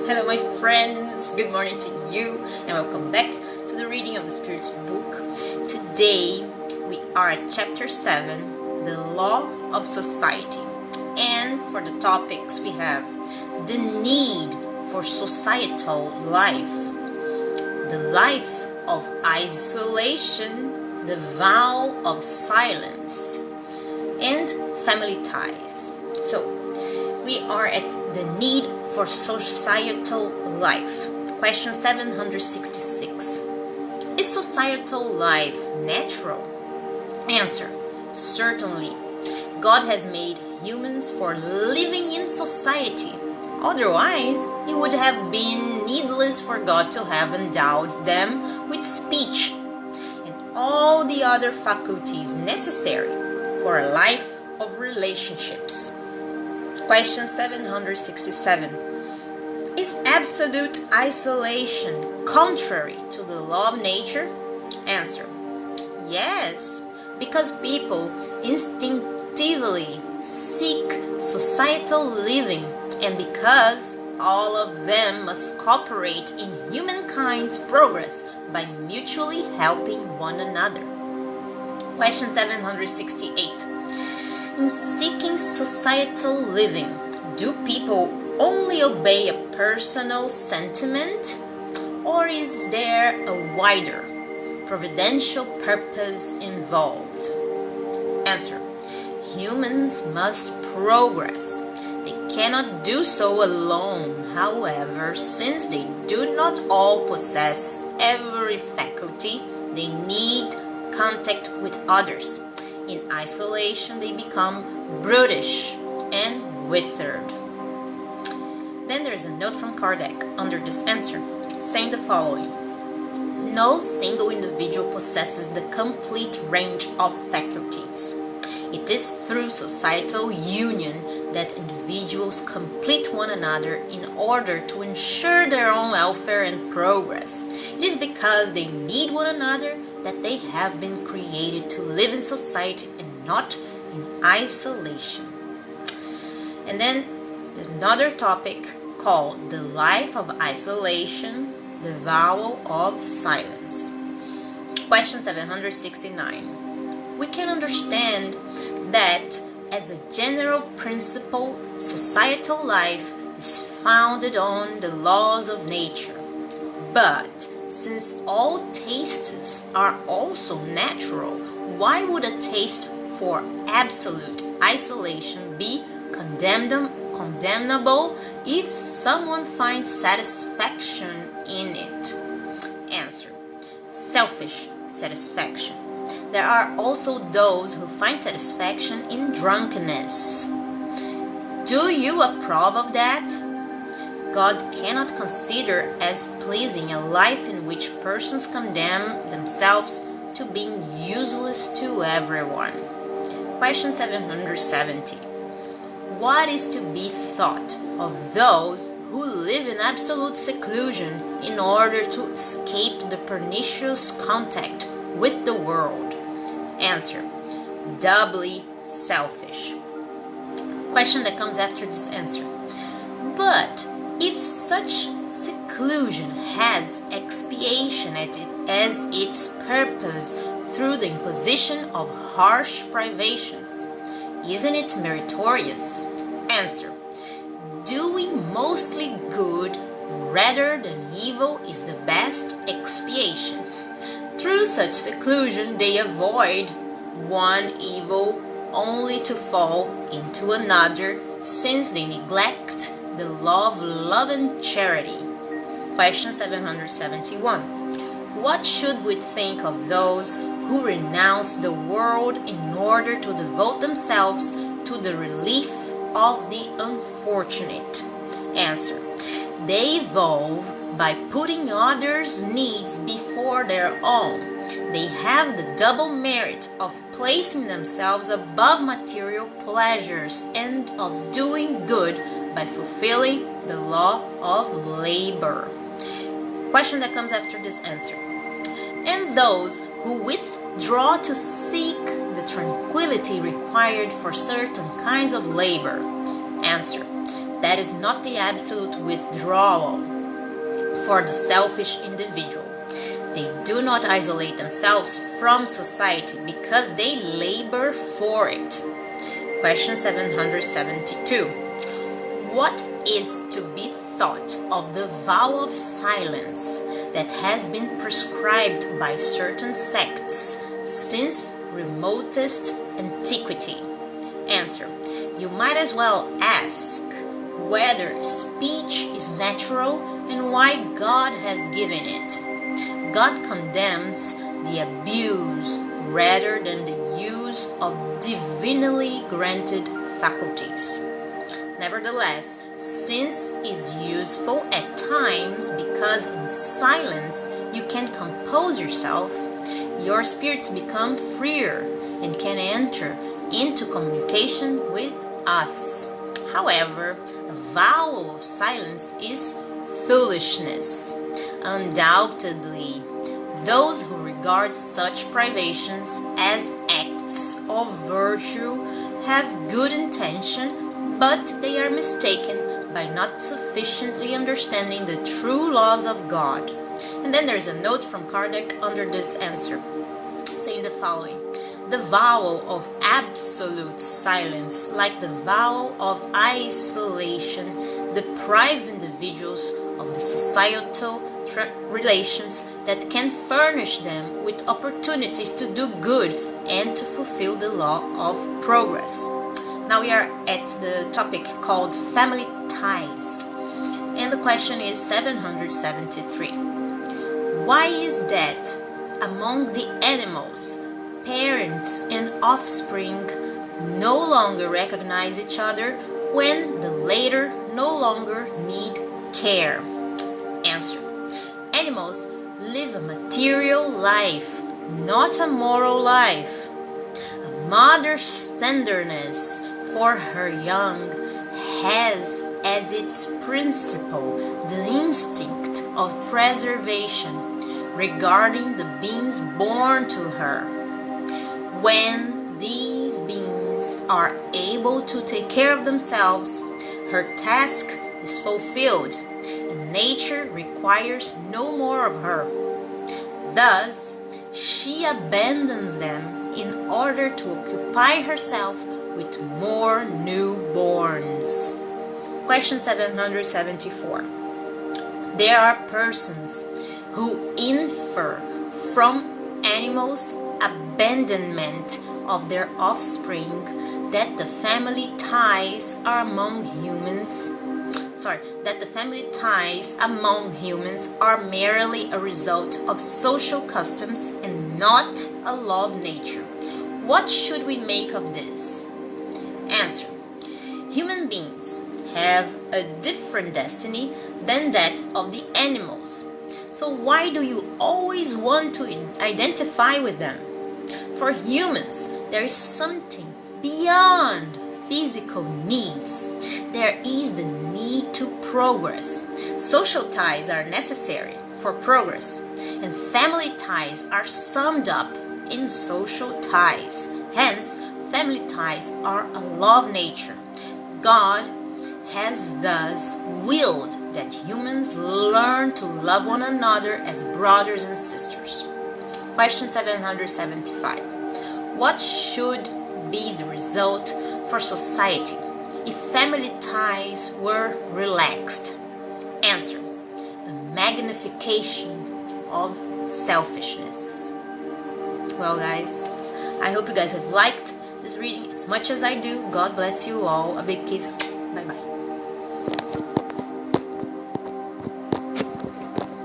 Hello my friends, good morning to you and welcome back to the reading of the Spirit's book. Today we are at chapter 7, the law of society, and for the topics we have the need for societal life, the life of isolation, the vow of silence, and family ties. So we are at the need for societal life. Question 766. Is societal life natural? Answer: certainly. God has made humans for living in society. Otherwise, it would have been needless for God to have endowed them with speech and all the other faculties necessary for a life of relationships. Question 767. Is absolute isolation contrary to the law of nature? Answer: yes, because people instinctively seek societal living and because all of them must cooperate in humankind's progress by mutually helping one another. Question 768. In seeking societal living, do people only obey a personal sentiment, or is there a wider providential purpose involved? Answer: humans must progress. They cannot do so alone. However, since they do not all possess every faculty, they need contact with others. In isolation, they become brutish and withered. Then there is a note from Kardec under this answer, saying the following: no single individual possesses the complete range of faculties. It is through societal union that individuals complete one another in order to ensure their own welfare and progress. It is because they need one another that they have been created to live in society and not in isolation. And then another topic called the life of isolation, the vow of silence. Question 769. We can understand that as a general principle, societal life is founded on the laws of nature. But since all tastes are also natural, why would a taste for absolute isolation be condemnable if someone finds satisfaction in it? Answer: selfish satisfaction. There are also those who find satisfaction in drunkenness. Do you approve of that? God cannot consider as pleasing a life in which persons condemn themselves to being useless to everyone. Question 770. What is to be thought of those who live in absolute seclusion in order to escape the pernicious contact with the world? Answer: doubly selfish. Question that comes after this answer. But if such seclusion has expiation as its purpose through the imposition of harsh privations, isn't it meritorious? Answer: doing mostly good rather than evil is the best expiation. Through such seclusion they avoid one evil only to fall into another, since they neglect the law of love and charity. Question 771. What should we think of those who renounce the world in order to devote themselves to the relief of the unfortunate? Answer: they evolve by putting others' needs before their own. They have the double merit of placing themselves above material pleasures and of doing good by fulfilling the law of labor. Question that comes after this answer. And those who withdraw to seek the tranquility required for certain kinds of labor. Answer: that is not the absolute withdrawal for the selfish individual. They do not isolate themselves from society because they labor for it. Question 772. What is to be thought of the vow of silence that has been prescribed by certain sects since remotest antiquity? Answer. You might as well ask whether speech is natural and why God has given it. God condemns the abuse rather than the use of divinely granted faculties. Nevertheless, since is useful at times because in silence you can compose yourself, your spirits become freer and can enter into communication with us. However, a vow of silence is foolishness. Undoubtedly, those who regard such privations as acts of virtue have good intention, but they are mistaken by not sufficiently understanding the true laws of God. And then there's a note from Kardec under this answer, saying the following. The vow of absolute silence, like the vow of isolation, deprives individuals of the societal relations that can furnish them with opportunities to do good and to fulfill the law of progress. Now we are at the topic called family ties. And the question is 773. Why is that among the animals, parents and offspring no longer recognize each other when the latter no longer need care? Answer. Animals live a material life, not a moral life. A mother's tenderness for her young has as its principle the instinct of preservation regarding the beings born to her. When these beings are able to take care of themselves, her task is fulfilled, and nature requires no more of her. Thus, she abandons them in order to occupy herself with more newborns. Question 774. There are persons who infer from animals' abandonment of their offspring that the family ties among humans are merely a result of social customs and not a law of nature. What should we make of this? Answer. Human beings have a different destiny than that of the animals. So why do you always want to identify with them? For humans, there is something beyond physical needs. There is the need to progress. Social ties are necessary for progress, and family ties are summed up in social ties. Hence, family ties are a law of nature. God has thus willed that humans learn to love one another as brothers and sisters. Question 775. What should be the result for society if family ties were relaxed? Answer. A magnification of selfishness. Well, guys, I hope you guys have liked this reading as much as I do. God bless you all. A big kiss